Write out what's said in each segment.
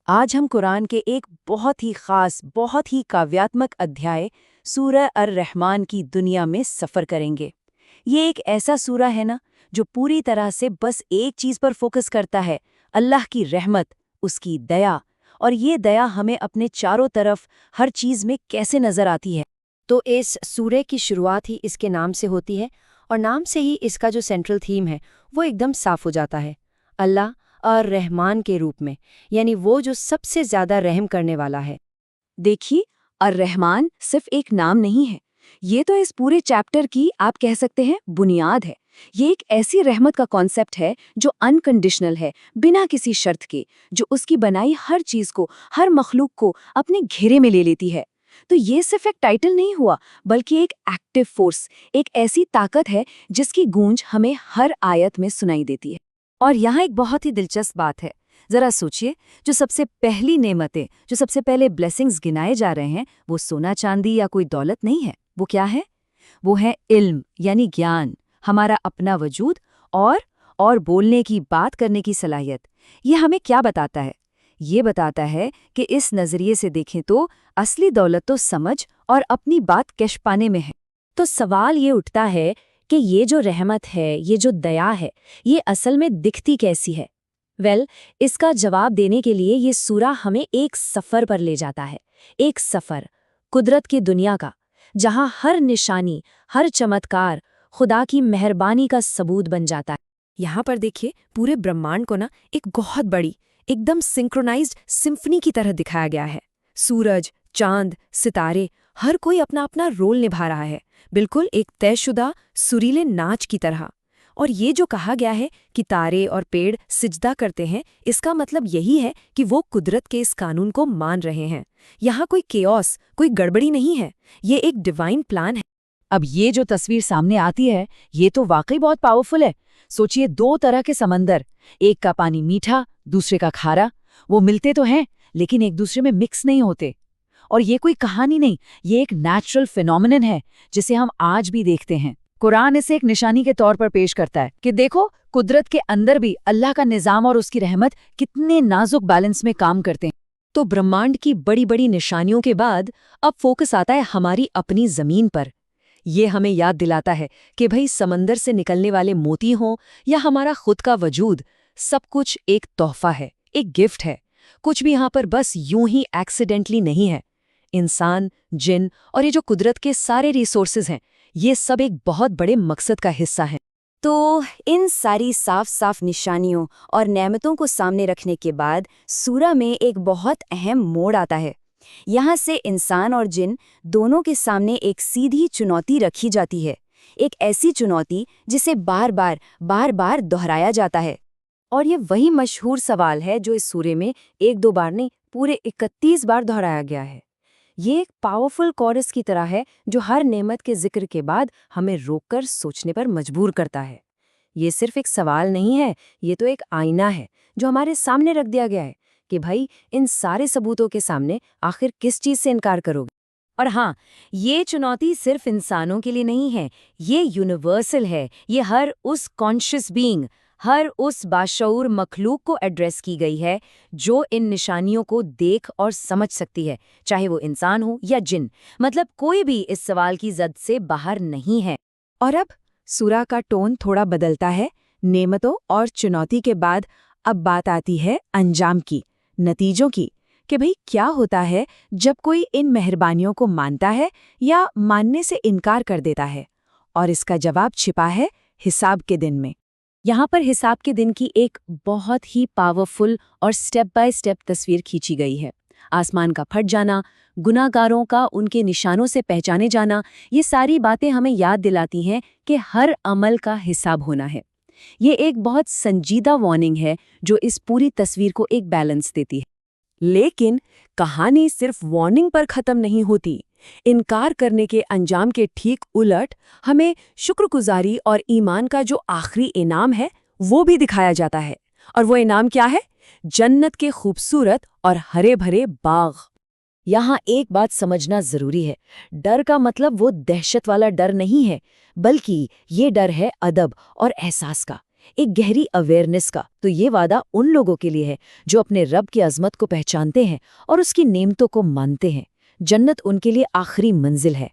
آج ہم قرآن کے ایک بہت ہی خاص بہت ہی کاویاتمک ادھیائے سورہ الرحمن کی دنیا میں سفر کریں گے۔ یہ ایک ایسا سورہ ہے نا جو پوری طرح سے بس ایک چیز پر فوکس کرتا ہے، اللہ کی رحمت، اس کی دیا، اور یہ دیا ہمیں اپنے چاروں طرف ہر چیز میں کیسے نظر آتی ہے۔ تو اس سورہ کی شروعات ہی اس کے نام سے ہوتی ہے، اور نام سے ہی اس کا جو سینٹرل تھیم ہے وہ ایک دم صاف ہو جاتا ہے، اللہ اور رحمان کے روپ میں، یعنی وہ جو سب سے زیادہ رحم کرنے والا ہے۔ دیکھیے، الرحمن صرف ایک نام نہیں ہے، یہ تو اس پورے چیپٹر کی آپ کہہ سکتے ہیں بنیاد ہے۔ یہ ایک ایسی رحمت کا کانسیپٹ ہے جو انکنڈیشنل ہے، بنا کسی شرط کے، جو اس کی بنائی ہر چیز کو، ہر مخلوق کو اپنے گھیرے میں لے لیتی ہے۔ تو یہ صرف ایک ٹائٹل نہیں ہوا، بلکہ ایک ایکٹیو فورس، ایک ایسی طاقت ہے جس کی گونج ہمیں ہر آیت میں سنائی دیتی ہے۔ اور یہاں ایک بہت ہی دلچسپ بات ہے، ذرا سوچئے، جو سب سے پہلی نعمتیں، جو سب سے پہلے بلیسنگز گنائے جا رہے ہیں، وہ سونا چاندی یا کوئی دولت نہیں ہے، وہ کیا ہے؟ وہ ہے علم، یعنی گیان، ہمارا اپنا وجود اور بولنے کی، بات کرنے کی صلاحیت۔ یہ ہمیں کیا بتاتا ہے؟ یہ بتاتا ہے کہ اس نظریے سے دیکھیں تو اصلی دولت تو سمجھ اور اپنی بات کش پانے میں ہے۔ تو سوال یہ اٹھتا ہے کہ یہ جو رحمت ہے، یہ جو دیا ہے، یہ اصل میں دکھتی کیسی ہے؟ اس کا جواب دینے کے لیے یہ سورہ ہمیں ایک سفر پر لے جاتا ہے، ایک سفر قدرت کی دنیا کا، جہاں ہر نشانی، ہر چمتکار خدا کی مہربانی کا ثبوت بن جاتا ہے۔ یہاں پر دیکھیے، پورے برہمانڈ کو ایک بہت بڑی، ایک دم سنکرونائزڈ سمفنی کی طرح دکھایا گیا ہے۔ سورج، چاند، ستارے، ہر کوئی اپنا اپنا رول نبھا رہا ہے، بالکل ایک طے شدہ سریلے ناچ کی طرح۔ اور یہ جو کہا گیا ہے کہ تارے اور پیڑ سجدہ کرتے ہیں، اس کا مطلب یہی ہے کہ وہ قدرت کے اس قانون کو مان رہے ہیں۔ یہاں کوئی کیوس، کوئی گڑبڑی نہیں ہے، یہ ایک ڈیوائن پلان ہے۔ اب یہ جو تصویر سامنے آتی ہے، یہ تو واقعی بہت پاورفل ہے۔ سوچئے، دو طرح کے سمندر، ایک کا پانی میٹھا، دوسرے کا کھارا، وہ ملتے تو ہیں لیکن ایک دوسرے میں مکس نہیں ہوتے۔ اور یہ کوئی کہانی نہیں، یہ ایک نیچرل فینومینن ہے جسے ہم آج بھی دیکھتے ہیں۔ قرآن اسے ایک نشانی کے طور پر پیش کرتا ہے کہ دیکھو، قدرت کے اندر بھی اللہ کا نظام اور اس کی رحمت کتنے نازک بیلنس میں کام کرتے ہیں۔ تو برہمانڈ کی بڑی بڑی نشانیوں کے بعد اب فوکس آتا ہے ہماری اپنی زمین پر۔ یہ ہمیں یاد دلاتا ہے کہ بھئی سمندر سے نکلنے والے موتی ہوں یا ہمارا خود کا وجود، سب کچھ ایک تحفہ ہے، ایک گفٹ ہے۔ کچھ بھی یہاں پر بس یوں ہی ایکسیڈنٹلی نہیں ہے۔ انسان، جن اور یہ جو قدرت کے سارے ریسورسز ہیں، یہ سب ایک بہت بڑے مقصد کا حصہ ہیں۔ تو ان ساری صاف صاف نشانیوں اور نعمتوں کو سامنے رکھنے کے بعد سورہ میں ایک بہت اہم موڑ آتا ہے۔ یہاں سے انسان اور جن دونوں کے سامنے ایک سیدھی چنوتی رکھی جاتی ہے، ایک ایسی چنوتی جسے بار بار دہرایا جاتا ہے۔ اور یہ وہی مشہور سوال ہے جو اس سورے میں ایک دو بار نہیں، پورے 31 بار دہرایا گیا ہے۔ یہ ایک پاورفل کورس کی طرح ہے جو ہر نعمت کے ذکر کے بعد ہمیں روک کر سوچنے پر مجبور کرتا ہے۔ یہ صرف ایک سوال نہیں ہے، یہ تو ایک آئینہ ہے جو ہمارے سامنے رکھ دیا گیا ہے کہ بھائی ان سارے ثبوتوں کے سامنے آخر کس چیز سے انکار کرو گے۔ اور ہاں، یہ چنوتی صرف انسانوں کے لیے نہیں ہے، یہ یونیورسل ہے، یہ ہر اس کانشیس بینگ، ہر اس باشعور مخلوق کو ایڈریس کی گئی ہے جو ان نشانیوں کو دیکھ اور سمجھ سکتی ہے، چاہے وہ انسان ہو یا جن، مطلب کوئی بھی اس سوال کی زد سے باہر نہیں ہے۔ اور اب سورہ کا ٹون تھوڑا بدلتا ہے۔ نعمتوں اور چنوتی کے بعد اب بات آتی ہے انجام کی، نتیجوں کی، کہ بھئی کیا ہوتا ہے جب کوئی ان مہربانیوں کو مانتا ہے یا ماننے سے انکار کر دیتا ہے۔ اور اس کا جواب چھپا ہے حساب کے دن میں۔ یہاں پر حساب کے دن کی ایک بہت ہی پاورفل اور سٹیپ بائی سٹیپ تصویر کھینچی گئی ہے۔ آسمان کا پھٹ جانا، گناہ گاروں کا ان کے نشانوں سے پہچانے جانا، یہ ساری باتیں ہمیں یاد دلاتی ہیں کہ ہر عمل کا حساب ہونا ہے۔ یہ ایک بہت سنجیدہ وارننگ ہے جو اس پوری تصویر کو ایک بیلنس دیتی ہے۔ لیکن کہانی صرف وارننگ پر ختم نہیں ہوتی۔ انکار کرنے کے انجام کے ٹھیک الٹ ہمیں شکر گزاری اور ایمان کا جو آخری انعام ہے وہ بھی دکھایا جاتا ہے۔ اور وہ انعام کیا ہے؟ جنت کے خوبصورت اور ہرے بھرے باغ۔ یہاں ایک بات سمجھنا ضروری ہے، ڈر کا مطلب وہ دہشت والا ڈر نہیں ہے، بلکہ یہ ڈر ہے ادب اور احساس کا، ایک گہری اویئرنس کا۔ تو یہ وعدہ ان لوگوں کے لیے ہے جو اپنے رب کی عظمت کو پہچانتے ہیں اور اس کی نعمتوں کو مانتے ہیں۔ جنت ان کے لیے آخری منزل ہے۔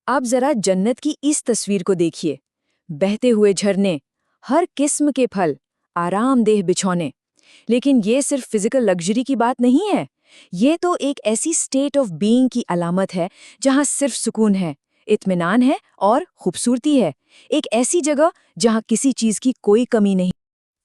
آپ ذرا جنت کی اس تصویر کو دیکھیے، بہتے ہوئے جھرنے، ہر قسم کے پھل، آرام دہ بچھونے۔ لیکن یہ صرف فزیکل لگژری کی بات نہیں ہے، یہ تو ایک ایسی سٹیٹ آف بینگ کی علامت ہے جہاں صرف سکون ہے، اطمینان ہے اور خوبصورتی ہے، ایک ایسی جگہ جہاں کسی چیز کی کوئی کمی نہیں۔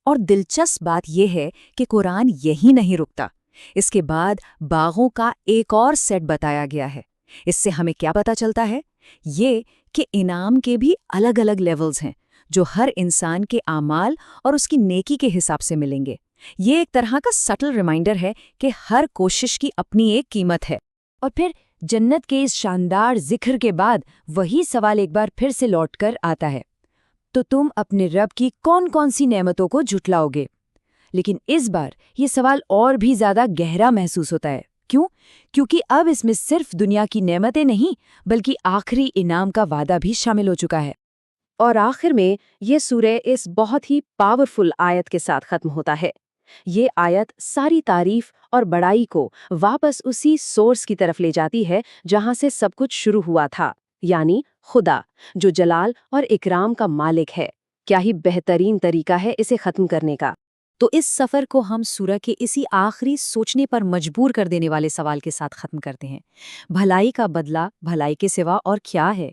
اور دلچسپ بات یہ ہے کہ قرآن یہی نہیں رکتا، اس کے بعد باغوں کا ایک اور سیٹ بتایا گیا ہے۔ اس سے ہمیں کیا پتہ چلتا ہے؟ یہ کہ انعام کے بھی الگ الگ لیولز ہیں جو ہر انسان کے اعمال اور اس کی نیکی کے حساب سے ملیں گے۔ یہ ایک طرح کا سٹل ریمائنڈر ہے کہ ہر کوشش کی اپنی ایک قیمت ہے۔ اور پھر جنت کے اس شاندار ذکر کے بعد وہی سوال ایک بار پھر سے لوٹ کر آتا ہے، تو تم اپنے رب کی کون کون سی نعمتوں کو جھٹلاؤ گے؟ لیکن اس بار یہ سوال اور بھی زیادہ گہرا محسوس ہوتا ہے۔ کیوں؟ کیونکہ اب اس میں صرف دنیا کی نعمتیں نہیں بلکہ آخری انعام کا وعدہ بھی شامل ہو چکا ہے۔ اور آخر میں یہ سورہ اس بہت ہی پاورفل آیت کے ساتھ ختم ہوتا ہے۔ یہ آیت ساری تعریف اور بڑائی کو واپس اسی سورس کی طرف لے جاتی ہے جہاں سے سب کچھ شروع ہوا تھا، یعنی خدا، جو جلال اور اکرام کا مالک ہے۔ کیا ہی بہترین طریقہ ہے اسے ختم کرنے کا۔ تو اس سفر کو ہم سورہ کے اسی آخری سوچنے پر مجبور کر دینے والے سوال کے ساتھ ختم کرتے ہیں۔ بھلائی کا بدلہ بھلائی کے سوا اور کیا ہے؟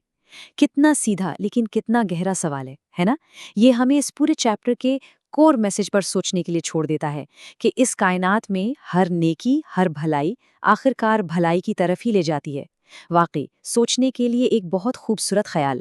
کتنا سیدھا لیکن کتنا گہرا سوال ہے نا؟ یہ ہمیں اس پورے چیپٹر کے کور میسج پر سوچنے کے لیے چھوڑ دیتا ہے کہ اس کائنات میں ہر نیکی، ہر بھلائی آخرکار بھلائی کی طرف ہی لے جاتی ہے۔ واقعی سوچنے کے لیے ایک بہت خوبصورت خیال۔